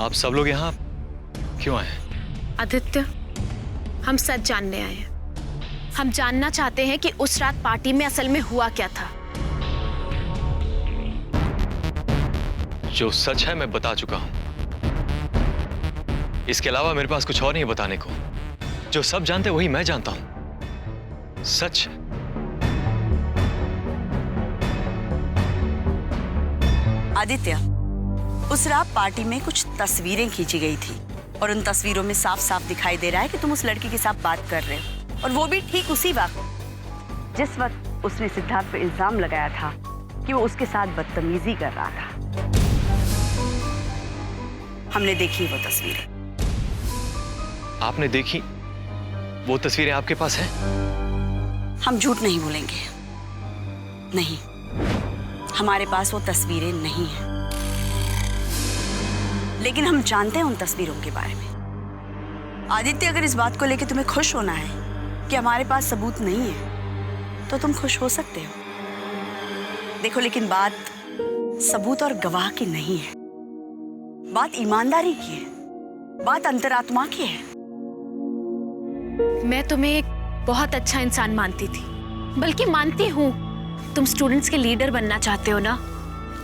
आप सब लोग यहाँ क्यों आए? आदित्य, हम सच जानने आए हैं। हम जानना चाहते हैं कि उस रात पार्टी में असल में हुआ क्या था। जो सच है मैं बता चुका हूं। इसके अलावा मेरे पास कुछ और नहीं है बताने को। जो सब जानते वही मैं जानता हूं। सच। आदित्य, उस रात पार्टी में कुछ तस्वीरें खींची गई थी और उन तस्वीरों में साफ साफ दिखाई दे रहा है कि तुम उस लड़की के साथ बात कर रहे हो, और वो भी ठीक उसी वक्त जिस वक्त उसने सिद्धार्थ पर इल्जाम लगाया था कि वो उसके साथ बदतमीजी कर रहा था। हमने देखी वो तस्वीरें। आपने देखी? वो तस्वीरें आपके पास हैं? हम झूठ नहीं बोलेंगे। नहीं, हमारे पास वो तस्वीरें नहीं हैं। लेकिन हम जानते हैं उन तस्वीरों के बारे में। आदित्य, अगर इस बात को लेकर तुम्हें खुश होना है कि हमारे पास सबूत नहीं है, तो तुम खुश हो सकते हो। देखो, लेकिन बात सबूत और गवाह की नहीं है। बात ईमानदारी की है, बात अंतरात्मा की है। मैं तुम्हें एक बहुत अच्छा इंसान मानती थी, बल्कि मानती हूँ। तुम स्टूडेंट्स के लीडर बनना चाहते हो ना,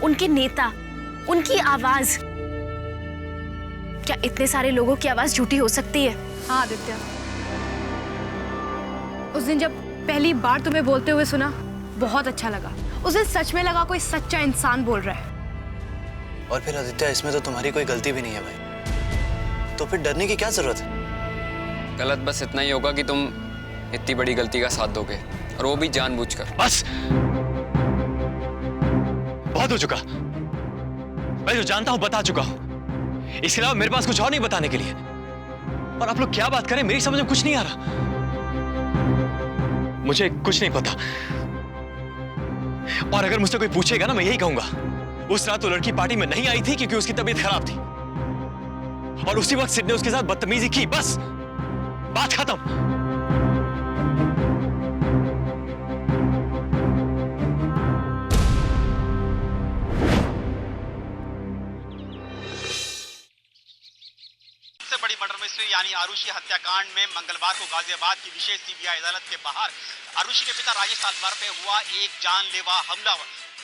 उनके नेता, उनकी आवाज। क्या इतने सारे लोगों की आवाज झूठी हो सकती है? हाँ आदित्य, उस दिन जब पहली बार तुम्हें बोलते हुए सुना, बहुत अच्छा लगा। उस दिन सच में लगा कोई सच्चा इंसान बोल रहा है। और फिर आदित्य, इसमें तो तुम्हारी कोई गलती भी नहीं है भाई, तो फिर डरने की क्या जरूरत है? गलत बस इतना ही होगा कि तुम इतनी बड़ी गलती का साथ दोगे, और वो भी जानबूझकर। बस, बहुत हो चुका। मैं जो जानता हूं बता चुका हूं। इसके अलावा मेरे पास कुछ और नहीं बताने के लिए। और आप लोग क्या बात करें, मेरी समझ में कुछ नहीं आ रहा। मुझे कुछ नहीं पता। और अगर मुझसे कोई पूछेगा ना, मैं यही कहूंगा, उस रात वो लड़की पार्टी में नहीं आई थी क्योंकि उसकी तबीयत खराब थी, और उसी वक्त सिड ने उसके साथ बदतमीजी की। बस, बात खत्म। बड़ी मर्डर मिस्ट्री यानी आरुषि हत्याकांड में मंगलवार को गाजियाबाद की विशेष सीबीआई अदालत के बाहर आरुषि के पिता राजेश तालवार पे हुआ एक जानलेवा हमला।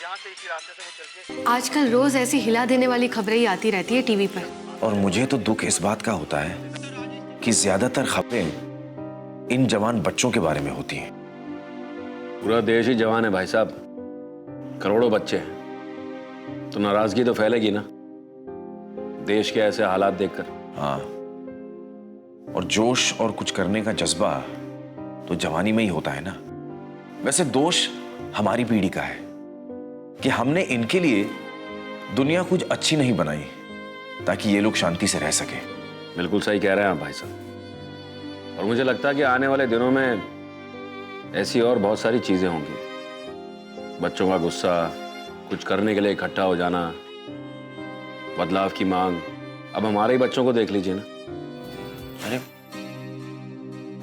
यहाँ से इसी रास्ते से वो चल के आजकल रोज ऐसी हिला देने वाली खबरें ही आती रहती है टीवी पर। और मुझे तो दुख इस बात का होता है कि ज्यादातर खबरें इन जवान बच्चों के बारे में होती हैं। पूरा देश ही जवान है भाई साहब, करोड़ों बच्चे हैं, तो नाराजगी तो फैलेगी ना देश के ऐसे हालात देखकर। हाँ, और जोश और कुछ करने का जज्बा तो जवानी में ही होता है ना। वैसे दोष हमारी पीढ़ी का है कि हमने इनके लिए दुनिया कुछ अच्छी नहीं बनाई ताकि ये लोग शांति से रह सके। बिल्कुल सही कह रहे हैं आप भाई साहब, और मुझे लगता है कि आने वाले दिनों में ऐसी और बहुत सारी चीजें होंगी। बच्चों का गुस्सा, कुछ करने के लिए इकट्ठा हो जाना, बदलाव की मांग। अब हमारे ही बच्चों को देख लीजिए ना। अरे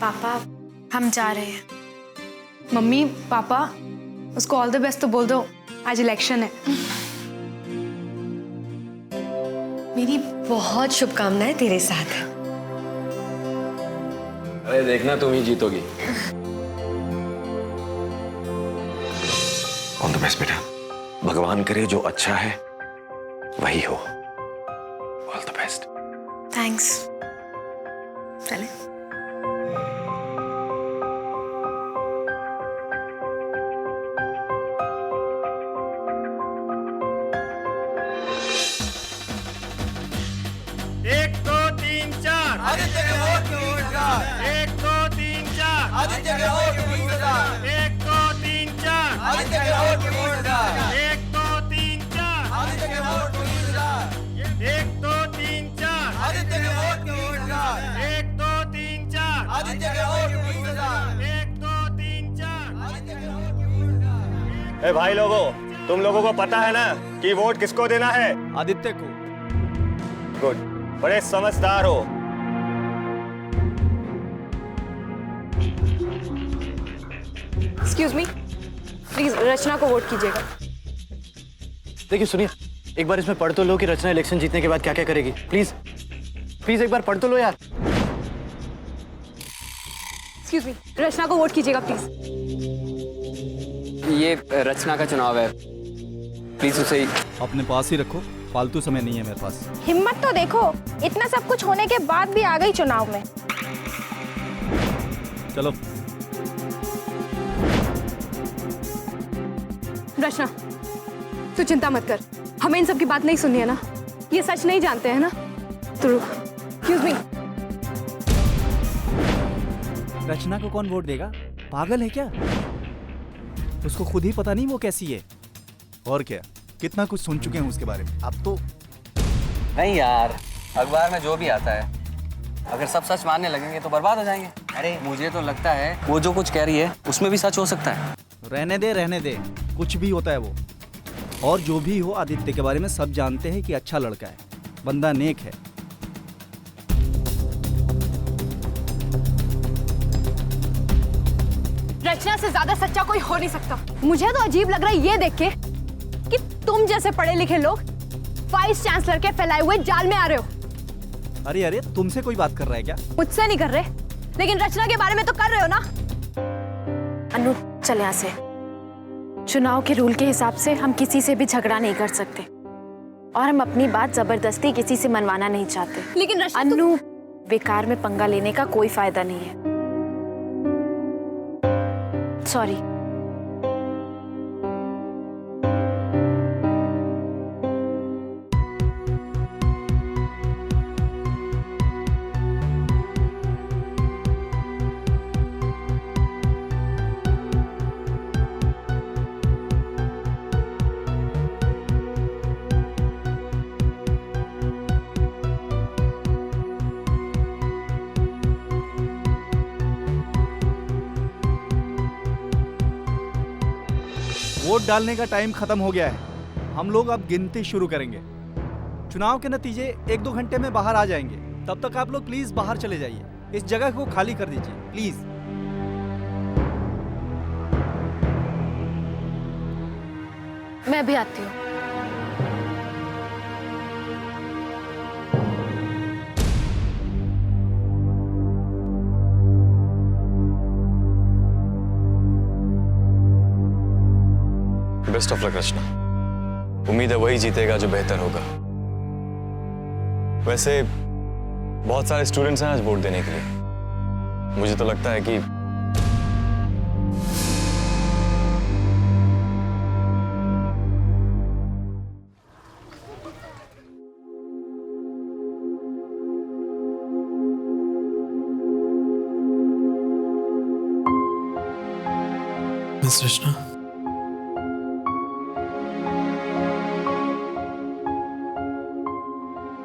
पापा, हम जा रहे हैं। मम्मी पापा, उसको ऑल द बेस्ट तो बोल दो, आज इलेक्शन है। मेरी बहुत शुभकामनाएं तेरे साथ। अरे देखना, तुम ही जीतोगी। ऑल द बेस्ट बेटा। भगवान करे जो अच्छा है वही हो। All the best. थैंक्स। चले। एक दो तीन चार आदित्य के वोट की इंतजार। एक दो तीन चार आदित्य के वोट की इंतजार। एक दो तीन चार आदित्य के वोट की इंतजार। एक दो तीन चार आदित्य के वोट की इंतजार। एक दो तीन चार आदित्य के वोट की इंतजार। एक दो तीन चार आदित्य के वोट की इंतजार। एक दो तीन चार आदित्य के वोट की इंतजार। ए भाई लोगों, तुम लोगों को पता है ना कि वोट किसको देना है? आदित्य को। गुड, बड़े समझदार हो। एक्सक्यूज मी, प्लीज रचना को वोट कीजिएगा। देखिए सुनिए, एक बार इसमें पढ़ तो लो कि रचना इलेक्शन जीतने के बाद क्या क्या करेगी। प्लीज प्लीज एक बार पढ़ तो लो यार। एक्सक्यूज मी, रचना को वोट कीजिएगा प्लीज। ये रचना का चुनाव है, प्लीज उसे अपने पास ही रखो, फालतू समय नहीं है मेरे पास। हिम्मत तो देखो, इतना सब कुछ होने के बाद भी आ गई चुनाव में। चलो। रचना, तू चिंता मत कर, हमें इन सब की बात नहीं सुननी है ना, ये सच नहीं जानते हैं ना। तो एक्सक्यूज मी। रचना को कौन वोट देगा? पागल है क्या? उसको खुद ही पता नहीं वो कैसी है। और क्या, कितना कुछ सुन चुके हैं उसके बारे में। अब तो नहीं यार, अखबार में जो भी आता है अगर सब सच मानने लगेंगे तो बर्बाद हो जाएंगे। अरे मुझे तो लगता है वो जो कुछ कह रही है उसमें भी सच हो सकता है। रहने दे, कुछ भी होता है वो। और जो भी हो, आदित्य के बारे में सब जानते हैं कि अच्छा लड़का है, बंदा नेक है। रचना से ज्यादा सच्चा कोई हो नहीं सकता। मुझे तो अजीब लग रहा है ये देख के कि तुम जैसे पढ़े लिखे लोग वाइस चांसलर के फैलाए हुए जाल में आ रहे हो। अरे तुमसे कोई बात कर रहा है क्या? मुझसे नहीं कर रहे, लेकिन रचना के बारे में तो कर रहे हो ना। अनु, चल यहाँ से। चुनाव के रूल के हिसाब से हम किसी से भी झगड़ा नहीं कर सकते, और हम अपनी बात जबरदस्ती किसी से मनवाना नहीं चाहते। लेकिन रचना, अनु, बेकार में पंगा लेने का कोई फायदा नहीं है। सॉरी। वोट डालने का टाइम खत्म हो गया है। हम लोग अब गिनती शुरू करेंगे। चुनाव के नतीजे 1-2 घंटे में बाहर आ जाएंगे। तब तक आप लोग प्लीज बाहर चले जाइए। इस जगह को खाली कर दीजिए प्लीज। मैं भी आती हूँ। बेस्ट ऑफ लक रचना। उम्मीद है वही जीतेगा जो बेहतर होगा। वैसे बहुत सारे स्टूडेंट्स हैं आज वोट देने के लिए। मुझे तो लगता है कि मिस रचना,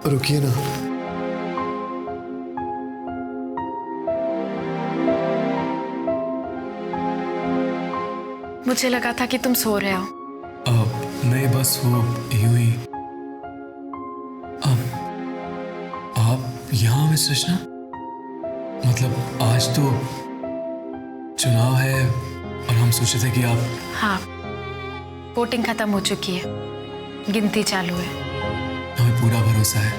रुकिए ना। मुझे लगा था कि तुम सो रहे हो। नहीं, बस वो यूं ही। आप यहाँ मिस रचना? मतलब आज तो चुनाव है और हम सोचे थे कि आप। हाँ, वोटिंग खत्म हो चुकी है, गिनती चालू है। हमें पूरा भरोसा है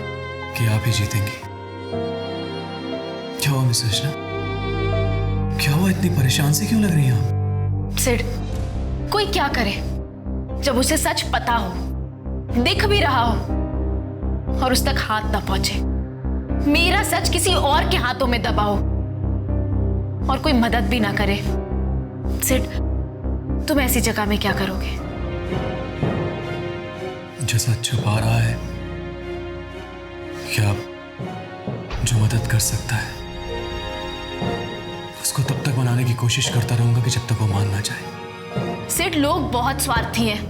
कि आप ही जीतेंगी। क्या हुआ मिस रचना? क्या हुआ? इतनी परेशान से क्यों लग रही हैं आप? सिड, कोई क्या करे जब उसे सच पता हो, दिख भी रहा हो और उस तक हाथ ना पहुंचे। मेरा सच किसी और के हाथों में दबा हो और कोई मदद भी ना करे। सिड, तुम ऐसी जगह में क्या करोगे? जो सच छुपा रहा है या जो मदद कर सकता है, उसको तब तक मनाने की कोशिश करता रहूंगा कि जब तक वो मान ना जाए। सिड, लोग बहुत स्वार्थी हैं,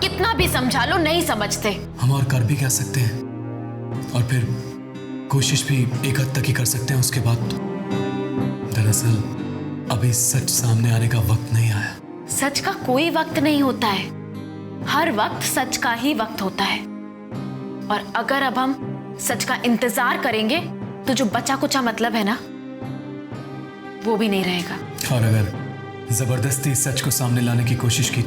कितना भी समझा लो नहीं समझते। हम और कर भी क्या सकते हैं, और फिर कोशिश भी एक हद तक ही कर सकते हैं। उसके बाद तो दरअसल अभी सच सामने आने का वक्त नहीं आया। सच का कोई वक्त नहीं होता है, हर वक्त सच का ही वक्त होता है। और अगर अब हम सच का इंतजार करेंगे तो जो बचा कुचा मतलब है ना, वो भी नहीं रहेगा। और अगर जबरदस्ती सच को सामने लाने की कोशिश की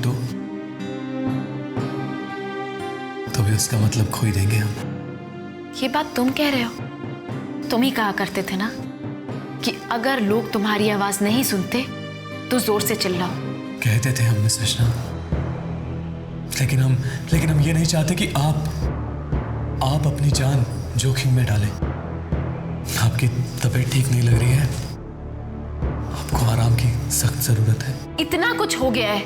करोगे उसका मतलब खो ही देंगे हम। ये बात तुम कह रहे हो? तुम ही कहा करते थे ना कि अगर लोग तुम्हारी आवाज नहीं सुनते तो जोर से चिल्लाओ। कहते थे हम मिस रचना, लेकिन हम ये नहीं चाहते कि आप अपनी जान जोखिम में डालें। आपकी तबीयत ठीक नहीं लग रही है, आपको आराम की सख्त जरूरत है। इतना कुछ हो गया है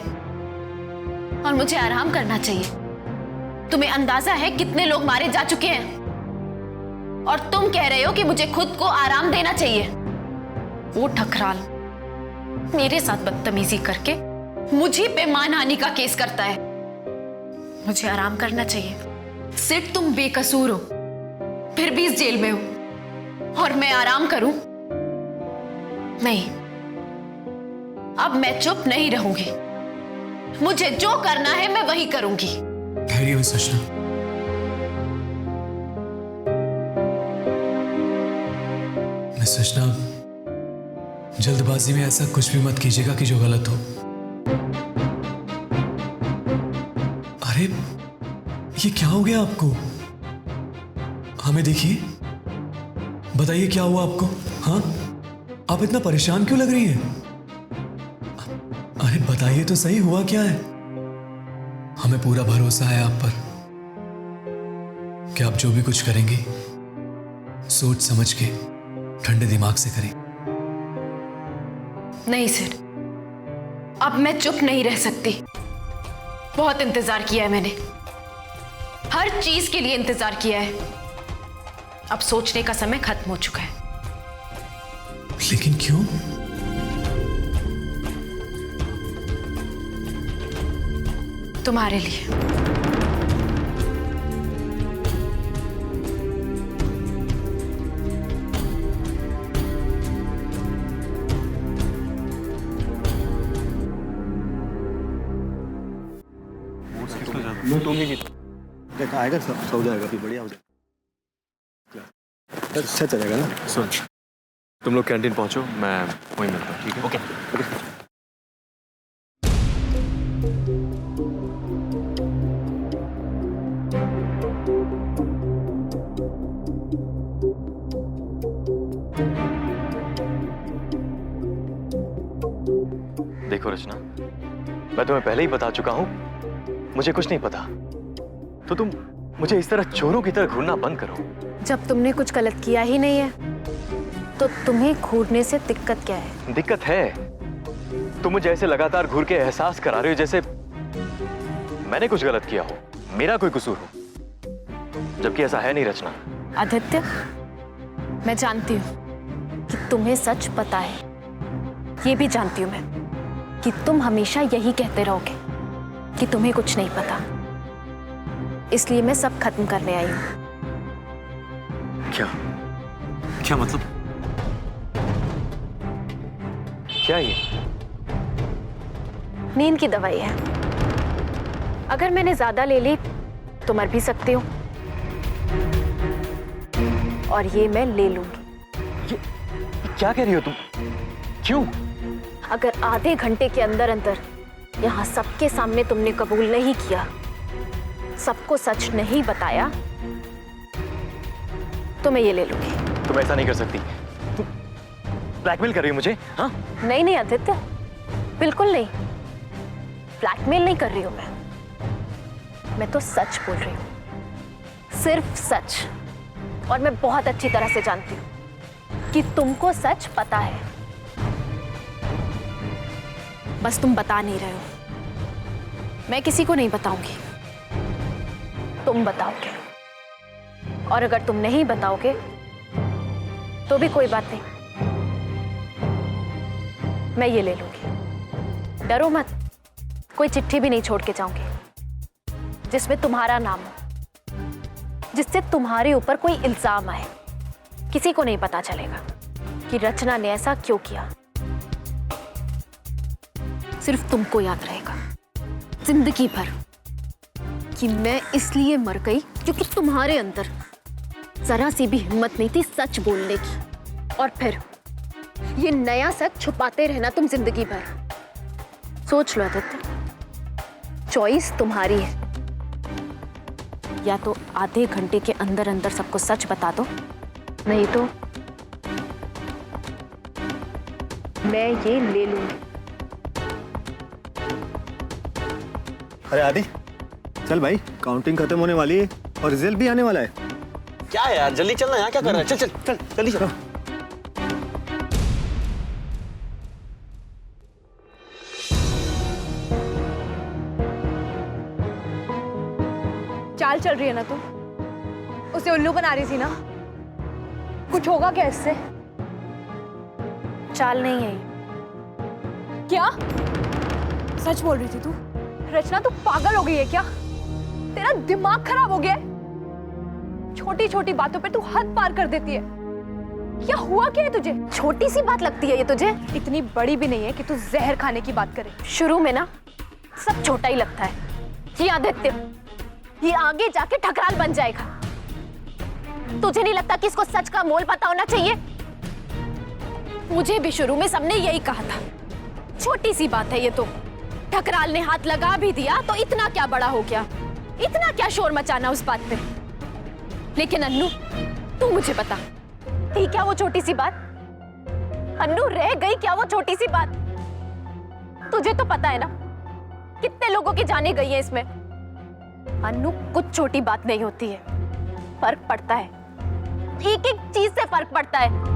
और मुझे आराम करना चाहिए। तुम्हें अंदाजा है कितने लोग मारे जा चुके हैं और तुम कह रहे हो कि मुझे खुद को आराम देना चाहिए। वो ठकराल मेरे साथ बदतमीजी करके मुझे पे मानहानि का केस करता है। मुझे आराम करना चाहिए। सिर्फ तुम बेकसूर हो, फिर भी इस जेल में हो और मैं आराम करूं? नहीं, अब मैं चुप नहीं रहूंगी। मुझे जो करना है मैं वही करूंगी। ठहरिए मिस रचना, मिस रचना, जल्दबाजी में ऐसा कुछ भी मत कीजिएगा कि जो गलत हो। अरे ये क्या हो गया आपको? हमें देखिए, बताइए क्या हुआ आपको? हाँ, आप इतना परेशान क्यों लग रही हैं? अरे बताइए तो सही, हुआ क्या है? हमें पूरा भरोसा है आप पर कि आप जो भी कुछ करेंगी सोच समझ के ठंडे दिमाग से करें। नहीं सर, अब मैं चुप नहीं रह सकती। बहुत इंतजार किया है मैंने, हर चीज के लिए इंतजार किया है। अब सोचने का समय खत्म हो चुका है। लेकिन क्यों? तुम्हारे लिए। देखा आएगा, सब हो जाएगा, फिर बढ़िया हो जाएगा। अच्छा चलेगा ना? सुन, तुम लोग कैंटीन पहुंचो, मैं वहीं मिलता हूँ, ठीक है? ओके। देखो रचना, मैं तुम्हें पहले ही बता चुका हूं, मुझे कुछ नहीं पता। तो तुम मुझे इस तरह चोरों की तरह घूरना बंद करो। जब तुमने कुछ गलत किया ही नहीं है तो तुम्हें घूरने से दिक्कत क्या है? दिक्कत है, तुम मुझे ऐसे लगातार घूर के एहसास करा रहे हो जैसे मैंने कुछ गलत किया हो, मेरा कोई कसूर हो, जबकि ऐसा है नहीं रचना। आदित्य, मैं जानती हूँ कि तुम्हें सच पता है। ये भी जानती हूँ मैं कि तुम हमेशा यही कहते रहोगे कि तुम्हें कुछ नहीं पता। इसलिए मैं सब खत्म करने आई हूँ। क्या मतलब? क्या ये? नींद की दवाई है। अगर मैंने ज्यादा ले ली तो मर भी सकती हूँ, और ये मैं ले लूंगी। ये क्या कह रही हो तुम? क्यों? अगर आधे घंटे के अंदर अंदर यहाँ सबके सामने तुमने कबूल नहीं किया, सबको सच नहीं बताया, तो मैं ये ले लूंगी। तुम ऐसा नहीं कर सकती। तुम ब्लैकमेल कर रही हो मुझे? हाँ? नहीं नहीं आदित्य, बिल्कुल नहीं। ब्लैकमेल नहीं कर रही हूं मैं तो सच बोल रही हूं, सिर्फ सच। और मैं बहुत अच्छी तरह से जानती हूं कि तुमको सच पता है, बस तुम बता नहीं रहे हो। मैं किसी को नहीं बताऊंगी, तुम बताओगे। और अगर तुम नहीं बताओगे तो भी कोई बात नहीं, मैं ये ले लूंगी। डरो मत, कोई चिट्ठी भी नहीं छोड़ के जाऊंगी जिसमें तुम्हारा नाम हो, जिससे तुम्हारे ऊपर कोई इल्जाम आए। किसी को नहीं पता चलेगा कि रचना ने ऐसा क्यों किया। सिर्फ तुमको याद रहेगा जिंदगी भर कि मैं इसलिए मर गई क्योंकि तुम्हारे अंदर जरा सी भी हिम्मत नहीं थी सच बोलने की, और फिर ये नया सच छुपाते रहना तुम जिंदगी भर। सोच लो आदित्य, चॉइस तुम्हारी है। या तो आधे घंटे के अंदर अंदर सबको सच बता दो, नहीं तो मैं ये ले लूंगी। अरे आदि, चल भाई, काउंटिंग खत्म होने वाली है और रिजल्ट भी आने वाला है। क्या यार, जल्दी चलना, यहाँ क्या कर रहा है? चल चल चल जल्दी चलो। चाल चल रही है ना तू, उसे उल्लू बना रही थी ना। कुछ होगा क्या इससे? चाल नहीं है। क्या सच बोल रही थी तू? रचना, तू पागल हो गई है क्या? तेरा दिमाग खराब हो गया है? छोटी छोटी बातों पे तू हद पार कर देती है। क्या हुआ क्या है तुझे? छोटी सी बात लगती है ये तुझे? इतनी बड़ी भी नहीं है कि तू जहर खाने की बात करे। शुरू में ना सब छोटा ही लगता है। ये आदित्य, ये आगे जाके ठकराल बन जाएगा। तुझे नहीं लगता कि इसको सच का मोल पता होना चाहिए? मुझे भी शुरू में सबने यही कहा था, छोटी सी बात है ये तो। ठकराल ने हाथ लगा भी दिया तो इतना क्या बड़ा हो गया, इतना क्या शोर मचाना उस बात पे। लेकिन अन्नू, तू मुझे बता, थी क्या वो छोटी सी बात? अन्नू, रह गई क्या वो छोटी सी बात? तुझे तो पता है ना कितने लोगों की जाने गई है इसमें। अन्नू, कुछ छोटी बात नहीं होती है, फर्क पड़ता है, एक एक चीज से फर्क पड़ता है।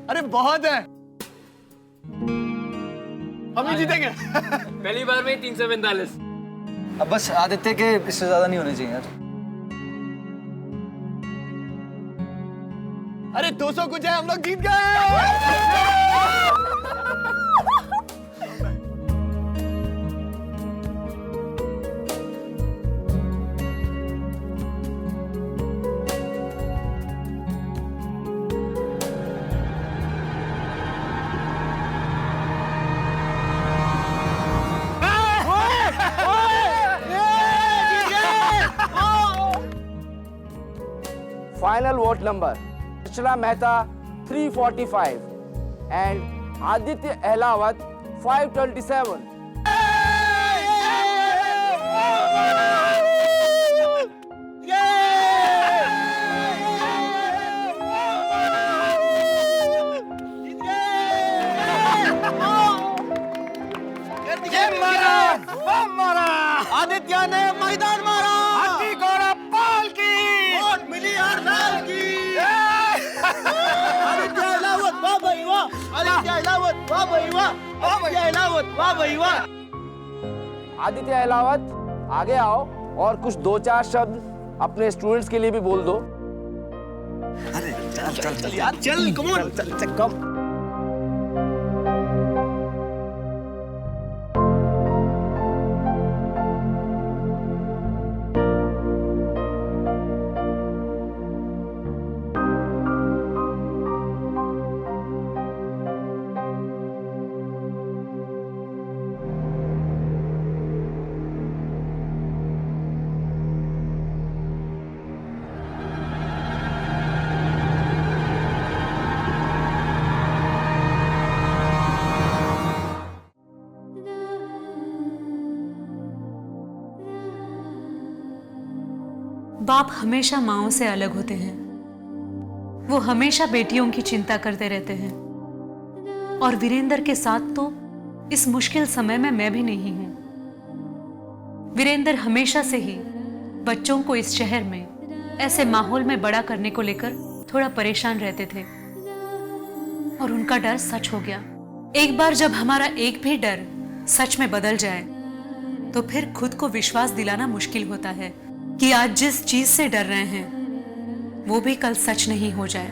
अरे बहुत है, हम ही जीतेंगे। पहली बार में 345। अब बस आदित्य के इससे ज्यादा नहीं होने चाहिए यार। अरे 200 कुछ है, हम लोग जीत गए। Final vote number Rachna Mehta 345 and Aditya Ahlawat 527. Aditya ने मैदान मारा, हाथी घोड़ा पाल की, वोट मिली हर साल की। आदित्य अहलावत, वाह भाई वाह। आदित्य अहलावत, वाह भाई वाह। आदित्य अहलावत, वाह भाई वाह। आदित्य अहलावत, आगे आओ और कुछ 2-4 शब्द अपने स्टूडेंट्स के लिए भी बोल दो। अरे चल चल चल यार, चल कम ऑन, चल चल कम। बाप हमेशा माँओं से अलग होते हैं। वो हमेशा बेटियों की चिंता करते रहते हैं और वीरेंद्र के साथ तो इस मुश्किल समय में मैं भी नहीं हूं। वीरेंद्र हमेशा से ही बच्चों को इस शहर में ऐसे माहौल में बड़ा करने को लेकर थोड़ा परेशान रहते थे और उनका डर सच हो गया। एक बार जब हमारा एक भी डर सच में बदल जाए तो फिर खुद को विश्वास दिलाना मुश्किल होता है कि आज जिस चीज से डर रहे हैं वो भी कल सच नहीं हो जाए।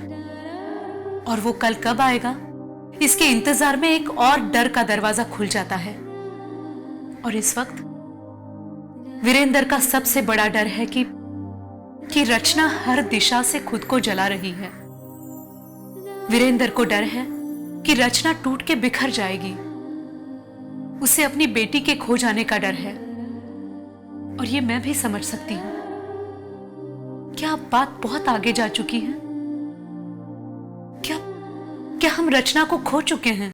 और वो कल कब आएगा, इसके इंतजार में एक और डर का दरवाजा खुल जाता है। और इस वक्त वीरेंद्र का सबसे बड़ा डर है कि कि रचना हर दिशा से खुद को जला रही है। वीरेंद्र को डर है कि रचना टूट के बिखर जाएगी। उसे अपनी बेटी के खो जाने का डर है, और ये मैं भी समझ सकती हूं। क्या अब बात बहुत आगे जा चुकी है? क्या हम रचना को खो चुके हैं?